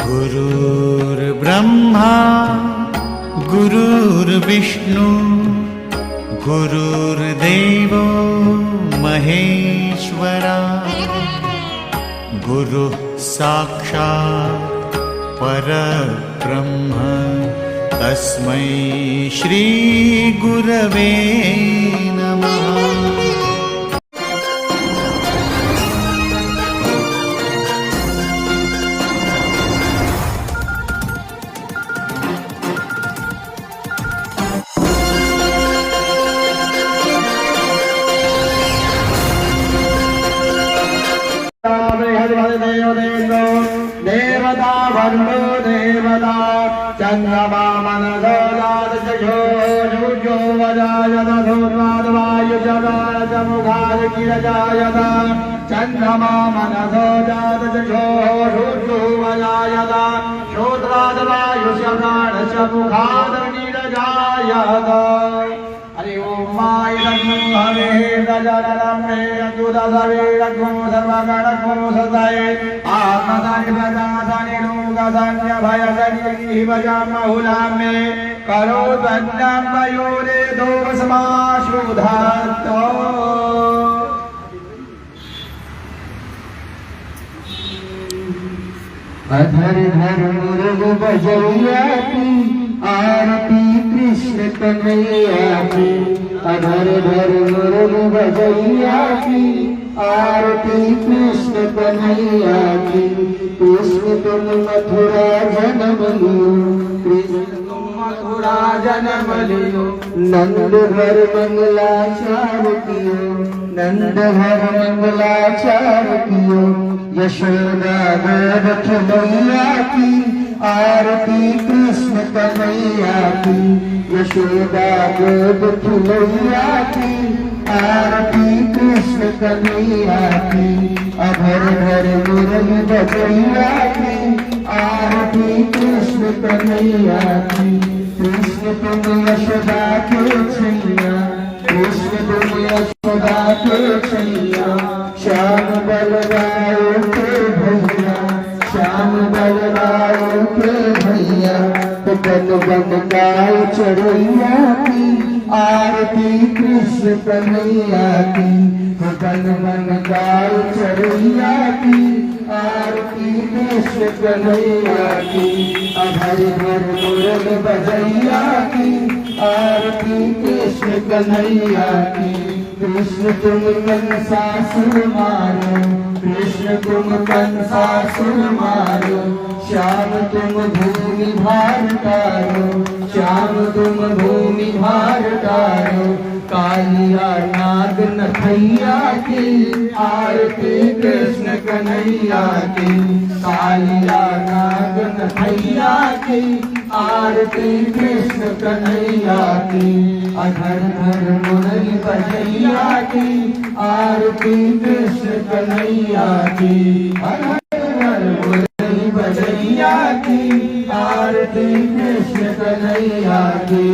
गुरुर्ब्रह्मा गुरुर्विष्णु गुरुर्देवो महेश्वरा गुरुः साक्षात् परब्रह्म तस्मै श्री गुरवे नमः। देवता वरुणो देवता चंद्रमा मनसो जातचक्षो सूर्यो वजायत धूर्वादवायुजगारचमुखाद किरजायत चंद्रमा मनसो जातचक्षो सूर्यो वजायत श्रोत्रादवायुजगारचमुखाद किरजायत। हरि ओम मायरग्नो हरे गजाननमे अद्भुतसवे रग्नो सर्वगणग्नो सदाये आत्मदानि प्रदासानि लोकदान्य भयदन्यि भजामहुलाम्ये करो तन्नं वयोरे दोषमाशुधार्तो। अधर धर मुरुग बजैया की आरती कृष्ण कन्हैया की। अधर धर मुरुग बजैया की आरती कृष्ण कन्हैया की। कृष्ण तुम मथुरा जन्म लियो कृष्ण तुम मथुरा जन्म लियो। नंद घर मंगलाचार कियो नंद घर मंगलाचार कियो। यशोदा गोरख मैया की आरती कृष्ण कन्हैया की। यशोदा गोरख मैया की आरती कृष्ण कन्हैया की। अधर धर मुरली बजैया की आरती कृष्ण कन्हैया की। कृष्ण तुम यशोदा के छैया कृष्ण तुम यशोदा के छैया। श्याम बलरायो के भैया श्याम बलरायो के भैया। बन बन गाय चढ़ैया की आरती कृष्ण कन्हैया की। बन बन गाय चढ़ैया की आरती कृष्ण कन्हैया की। अधर धर मुरल बजैया की आरती कृष्ण कन्हैया की। कृष्ण तुम कंसासुर मारो कृष्ण तुम कंसासुर मारो। श्याम तुम भूमि भार तारो श्याम तुम भूमि भार तारो। कालिया नाग नथैया की आरती कृष्ण कन्हैया की। कालिया नाग नथैया की आरती कृष्ण कन्हैया की। अधर धर मुरली बजैया की आरती कृष्ण कन्हैया की। अधर धर मुरली बजैया की आरती कृष्ण कन्हैया की।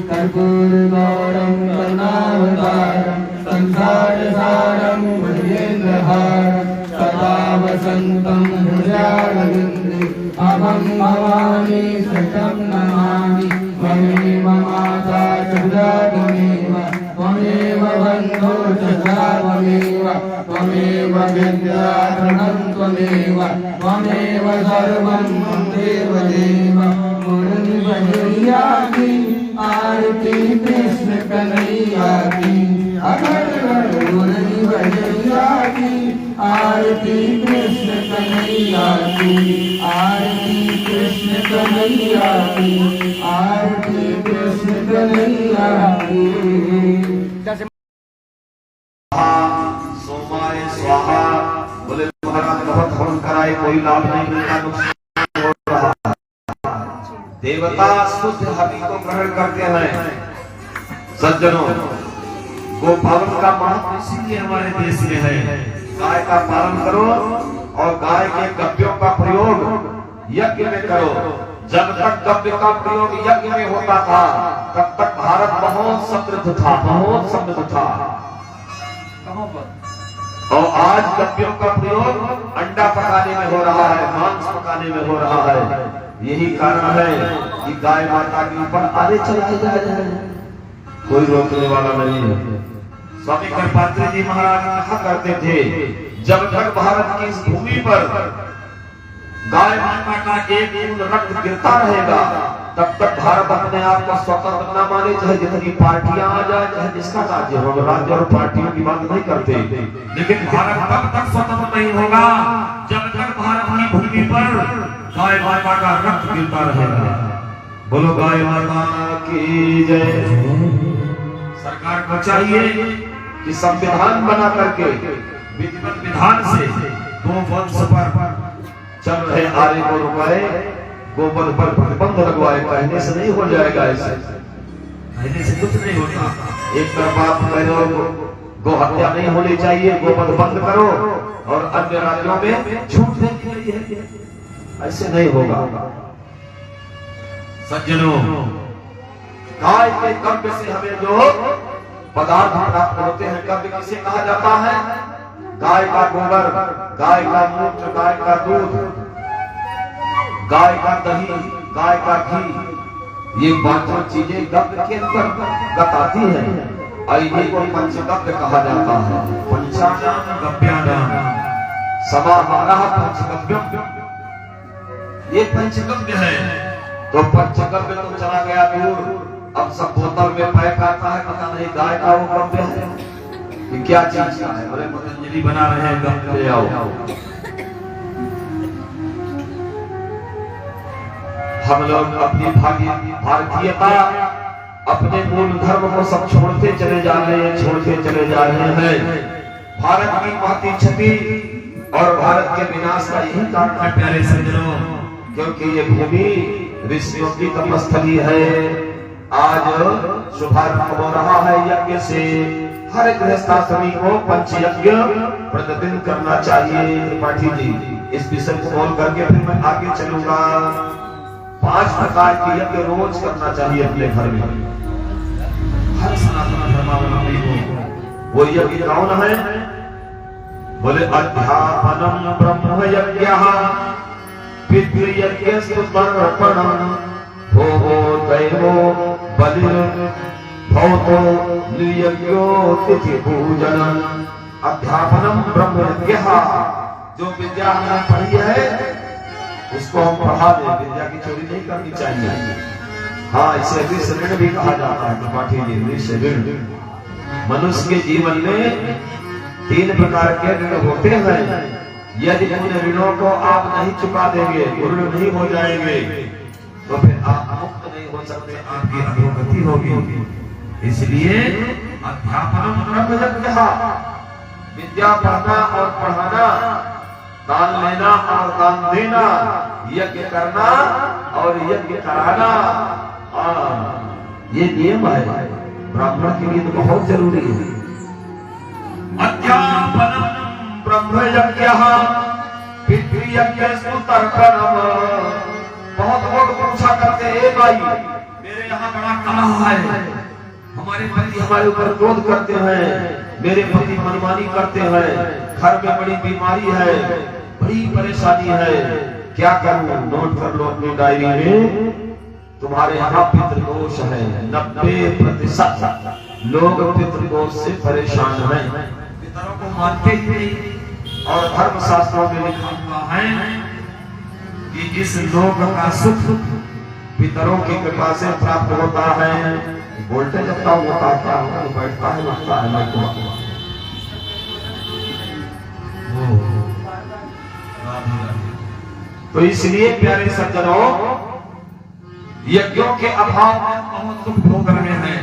कर्पूर गौरम करुणावतारम संसार सारम भुजगेन्द्रहारम सदा वसंतं हृदयारविन्दे। अहं भवानी सतं नमामि त्वमेव माता च त्वमेव त्वमेव बन्धो च त्वमेव त्वमेव विद्याधनं त्वमेव त्वमेव सर्वं देव देव। मुरली बजैया की आरती कृष्ण कन्हैया की। अधर धर मुरली बजैया की आरती कृष्ण कन्हैया की। आरती कृष्ण कन्हैया की आरती कृष्ण कन्हैया की। सोमाय स्वाहा। बोले महाराज बहुत हवन कराए कोई लाभ नहीं मिलता नुकसान हो रहा। देवता शुद्ध हवि को ग्रहण करते हैं। सज्जनों गोपालन का महत्व इसीलिए हमारे देश में है। गाय का पालन करो और गाय के गव्यों का प्रयोग यज्ञ में करो। जब तक गव्य का प्रयोग यज्ञ में होता था तब तक भारत बहुत समृद्ध था बहुत समृद्ध था। कहां पर और आज कपियों का प्रयोग अंडा पकाने में हो रहा है, मांस पकाने में हो रहा है। यही कारण है कि गाय माता के ऊपर आरे चलाए जा रहे हैं, कोई रोकने वाला नहीं है। स्वामी कृपात्री जी महाराज कहा करते थे, जब तक भारत की इस भूमि पर गाय माता का एक बूंद रक्त गिरता रहेगा, तब तक भारत अपने आप को स्वतंत्र न माने, चाहे जितनी पार्टियां आ जाए, चाहे जिसका राज्य हो। राज्य और पार्टियों की बात नहीं करते, लेकिन भारत तब तक स्वतंत्र नहीं होगा जब तक भारत की भूमि पर गाय माता का रक्त गिरता रहेगा। बोलो गाय माता की जय। सरकार को चाहिए कि संविधान बना करके विधिवत विधान से दो वंश पर चल रहे आरे को रुकाए, गोवध पर प्रतिबंध लगवाए। कहने से नहीं हो जाएगा, ऐसे कहने से कुछ नहीं होता। एक तरफ आप कह रहे हो गो हत्या नहीं होनी चाहिए, गोवध बंद करो, और अन्य राज्यों में छूट देने के लिए, ऐसे नहीं होगा। सज्जनों, गाय के कब्ज से हमें जो पदार्थ प्राप्त होते हैं, कब्ज किसे कहा जाता है? गाय का गोबर, गाय का मूत्र, गाय का दूध, गाय का दही, गाय का घी, ये पांचों चीजें गब्य के अंतर्गत आती हैं और इन्हीं को पंचगव्य कहा जाता है। पंचानाम गव्यानाम समाहारः पंचगव्यम, ये पंचगव्य है। तो पंचगव्य तो चला गया दूर, अब सब बोतल में पैक आता है, पता नहीं गाय का वो गव्य है कि क्या चीज का है। बोले पतंजलि बना रहे हैं, गव्य ले आओ। हम लोग अपनी भारतीयता, अपने मूल धर्म को सब छोड़ते चले जा रहे हैं, छोड़ते चले जा रहे हैं। भारत की महती क्षति और भारत के विनाश का यही कारण है प्यारे सज्जनों, क्योंकि ये भूमि ऋषियों की तपस्थली है। आज शुभारंभ हो रहा है यज्ञ से। हर गृहस्थाश्रमी को पंचयज्ञ प्रतिदिन करना चाहिए। त्रिपाठी जी, इस विषय को बोल करके फिर मैं आगे चलूंगा। 5 प्रकार के यज्ञ रोज करना चाहिए अपने घर में, हर सनातन धर्मावलंबी को। वो यज्ञ कौन है? बोले अध्यापनम ब्रह्म यज्ञः, पितृयज्ञस्तु तर्पणम्, भोगो दैवो बलिर्भवतो निर्यज्ञो तिथि पूजनम्। अध्यापनम ब्रह्म यज्ञः, जो विद्या हमने पढ़ी है उसको हम पढ़ा दें। विद्या की चोरी नहीं करनी चाहिए। हाँ, इसे ऋण भी कहा जाता है। त्रिपाठी जी, ऋण मनुष्य के जीवन में 3 प्रकार के ऋण होते हैं। यदि उन ऋणों को आप नहीं चुका देंगे, पूर्ण नहीं हो जाएंगे, तो फिर आप मुक्त नहीं हो सकते, आपकी अधोगति होगी। इसलिए अध्यापनम ब्रह्म यज्ञः, विद्या पढ़ना और पढ़ाना, दान लेना और दान देना, यज्ञ करना और यज्ञ कराना, ये नियम है। ब्राह्मण के लिए तो बहुत जरूरी है। अध्यापनम ब्रह्म यज्ञः, पितृयज्ञस्तु तर्पणम्। बहुत लोग पूछा करते हैं, भाई मेरे यहाँ बड़ा कलह है, हमारे पति हमारे ऊपर क्रोध करते हैं, मेरे पति मनमानी करते हैं, घर में बड़ी बीमारी है, बड़ी परेशानी है, क्या करूं? नोट कर लो अपनी डायरी में, तुम्हारे यहाँ पितृदोष है। 90% लोग पितृदोष से परेशान हैं, पितरों को मानते ही नहीं। और धर्म शास्त्रों में लिखा हुआ है कि इस लोक का सुख पितरों की कृपा से प्राप्त होता है। बोलते जबता होता क्या होता है, बैठता है, लगता है, मैं तो इसलिए प्यारे सज्जनों, यज्ञों के अभाव में बहुत दुख भोग रहे हैं।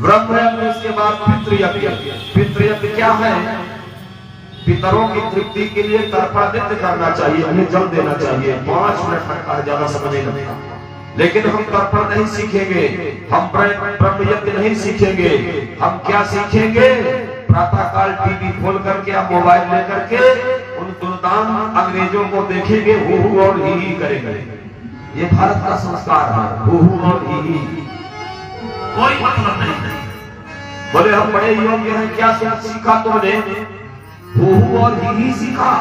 ब्रह्म यज्ञ, उसके बाद पितृयज्ञ। पितृयज्ञ क्या है? पितरों की तृप्ति के लिए तर्पण नित्य करना चाहिए, उन्हें जल देना चाहिए। 5 मिनट लगता है, ज्यादा समय नहीं लगता। लेकिन हम तर्पण नहीं सीखेंगे, हम ब्रह्म यज्ञ नहीं सीखेंगे। हम क्या सीखेंगे? प्रातः काल टीवी खोल करके या मोबाइल लेकर के उन दुर्दान अंग्रेजों को देखेंगे, हु और ही करेंगे। ये भारत का संस्कार है, हु और ही, कोई मतलब नहीं। बोले हम बड़े योग्य हैं, क्या सीखा तुमने? वो और ही सीखा।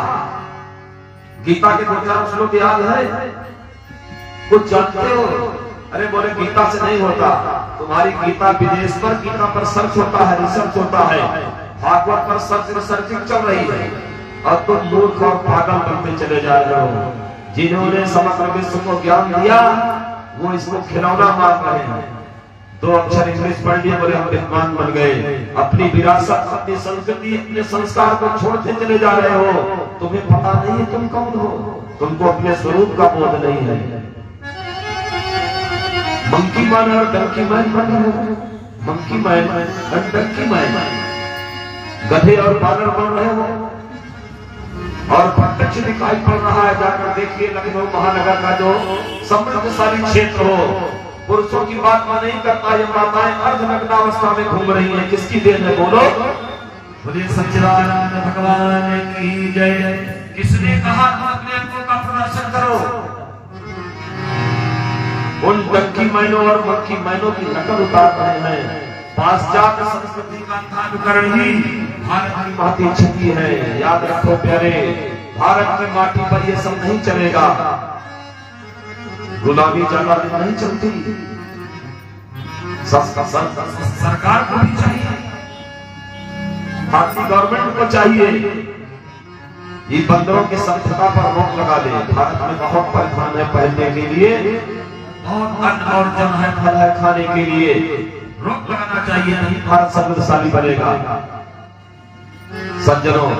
गीता के 2-4 श्लोक याद है? कुछ जानते हो? अरे बोले गीता से नहीं होता, तुम्हारी गीता विदेश पर गीता पर सर्च होता है, रिसर्च होता है, भागवत पर सर्चिंग चल रही है, और तुम मूर्ख और पागल बनते चले जा रहे हो। जिन्होंने समग्र विश्व को ज्ञान दिया वो इसको खिलौना मार रहे हैं। 2 अक्षर इंग्लिश पढ़ लिए, बोले हम विद्वान बन गए। अपनी विरासत, अपनी संस्कृति, अपने संस्कार को छोड़ते चले जा रहे हो। तुम्हें पता नहीं है तुम कौन हो, तुमको अपने स्वरूप का बोध नहीं है। मंकी मैन और डंकी मैन बन रहे हो, मंकी मैन और डंकी मैन, गधे और बानर बन रहे हो। और प्रत्यक्ष दिखाई पड़ रहा है, जाकर देखिए लखनऊ महानगर का जो समृद्धशाली क्षेत्र हो, पुरुषों की बात में नहीं करता, ये माताएं अर्धनग्नावस्था में घूम रही हैं। किसकी देन है बोलो? बोले सच्चिदानंद भगवान की जय। किसने कहा अपने अंगों का प्रदर्शन करो? उन डंकी मैनों और मंकी मैनों की नकल उतार रहे हैं। पाश्चात्य संस्कृति का अनुकरण ही भारत की महती क्षति है। याद रखो प्यारे, भारत की माटी पर ये सब नहीं चलेगा। गुलामी ज्यादा दिन नहीं चलती। सरकार को भी चाहिए, भारतीय गवर्नमेंट को चाहिए ये बंदरों की संस्था पर रोक लगा दे। भारत में बहुत परिधान है पहनने के लिए, बहुत अन्न और जन है, फल है खाने के लिए, रोक लगाना चाहिए, नहीं भारत समृद्धशाली बनेगा। सज्जनों,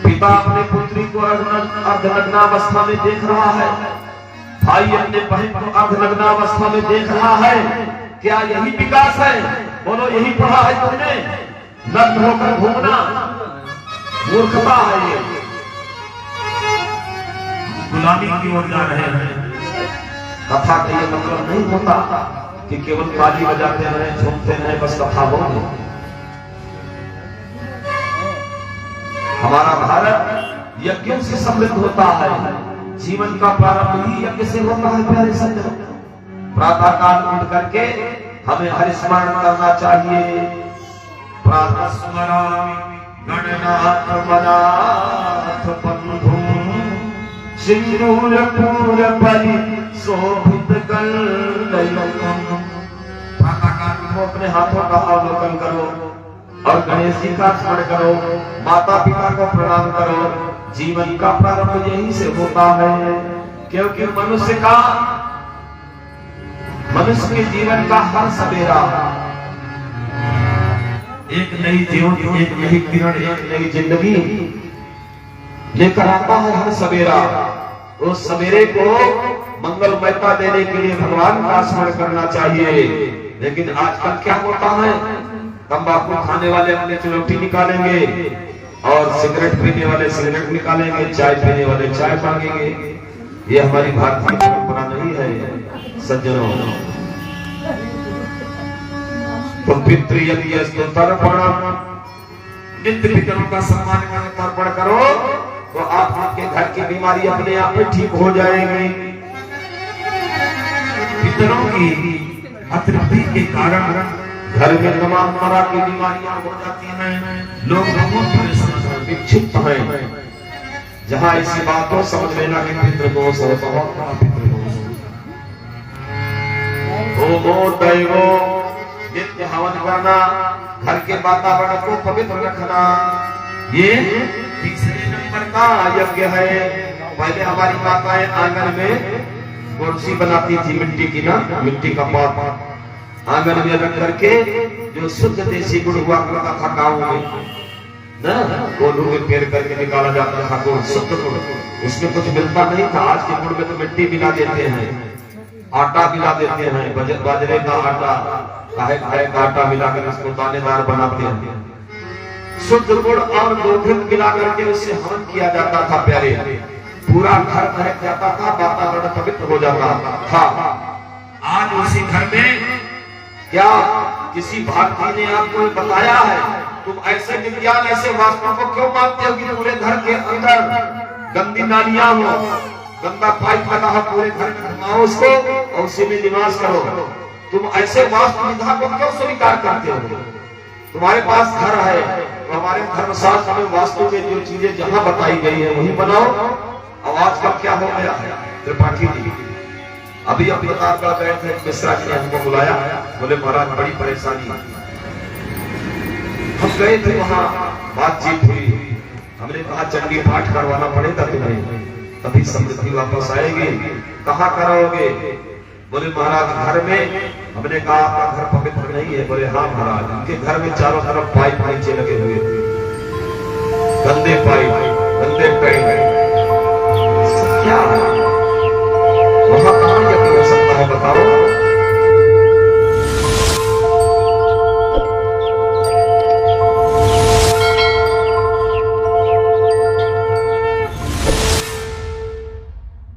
पिता अपने पुत्री को अर्धनग्नावस्था में देख रहा है, भाई अपने बहन को अर्धनग्नावस्था में देख रहा है। क्या यही विकास है? बोलो यही पढ़ा है तुमने? नग्न होकर घूमना मूर्खता है। ये गुलामी की ओर जा रहे हैं। कथा का ये मतलब नहीं होता कि केवल ताली बजाते रहे, झूमते रहे, बस कथा हो। हमारा भारत यज्ञों से समृद्ध होता है। जीवन का प्रारंभ ही यज्ञ से होता है प्यारे सज्जनों। प्रातः काल उठ करके हमें हरिस्मरण करना चाहिए। प्रातः स्मरामि गणनाथ मनाथ बंधु सिंदूर पूर बलि शोभित गंधयुक्तम। प्रातः काल को अपने हाथों का अवलोकन करो और गणेश जी का स्मरण करो, माता पिता को प्रणाम करो। जीवन का प्रारंभ यही से होता है, क्योंकि मनुष्य के जीवन का हर सवेरा एक नई जीवन, एक नई किरण, एक नई जिंदगी लेकर आता है। हर सवेरा उस सवेरे को मंगलमयता देने के लिए भगवान का स्मरण करना चाहिए। लेकिन आजकल क्या होता है? तंबाकू खाने वाले अपने चिलौटी निकालेंगे और सिगरेट पीने वाले सिगरेट निकालेंगे, चाय पीने वाले चाय मांगेंगे। ये हमारी भारतीय परंपरा नहीं है सज्जनों। तो पितृयज्ञ तर्पण, नित्य पितरों का सम्मान करो, तर्पण करो, तो आपके घर की बीमारी अपने आप में ठीक हो जाएगी। पितरों की अतृप्ति के कारण घर में तमाम तरह की बीमारियां हो जाती हैं। लोग विक्षिप्त हैं। जहां ऐसी बातों समझ लेना कि पितृदोष है, बहुत बड़ा पितृदोष है। होमो दैवो, नित्य हवन करना, घर के वातावरण को पवित्र रखना, ये तीसरे नंबर का यज्ञ है। पहले हमारी माताएं आंगन में कुर्सी बनाती थी मिट्टी की, ना मिट्टी का पाट आंगन में रख करके, जो शुद्ध देसी गुड़ हुआ करता था गाँव में ना, गोलू में पेड़ करके निकाला जाता था गुड़, शुद्ध गुड़। उसमें कुछ मिलता नहीं था। आज के गुड़ में तो मिट्टी मिला देते हैं, आटा मिला देते हैं, बाजरे का आटा, काहे का आटा मिलाकर इसको दानेदार बनाते हैं। शुद्ध गुड़ और गोघृत मिला करके उससे हवन किया जाता था प्यारे। पूरा घर महक जाता था, वातावरण पवित्र हो जाता था। आज उसी घर में क्या किसी भारतीय ने आपको बताया है? तुम ऐसे विज्ञान, ऐसे वास्तु को क्यों मानते हो कि पूरे घर के अंदर गंदी नालियां हो, गंदा पाइप लगा हो, पूरे घर में घुमाओ उसको और उसी में निवास करो। तुम ऐसे वास्तु विधा को क्यों स्वीकार करते हो? तुम्हारे पास घर है तो हमारे धर्मशास्त्र में वास्तु में जो चीजें जहां बताई गई है वही बनाओ। अब आज का क्या हो गया है त्रिपाठी जी, अभी अब प्रतापगढ़ गए थे, मिश्रा जी ने हमको बुलाया, बोले महाराज बड़ी परेशानी। हम गए थे वहां, बातचीत हुई, हमने कहा चंडी पाठ करवाना पड़ेगा तुम्हें, तभी समृद्धि वापस आएगी। कहाँ कराओगे? बोले महाराज घर में। हमने कहा आपका घर पवित्र नहीं है? बोले हाँ महाराज। उनके घर में चारों तरफ पाइप नीचे लगे हुए थे, गंदे पाइप, गंदे पेड़। क्या वहां कहां यज्ञ हो सकता है बताओ?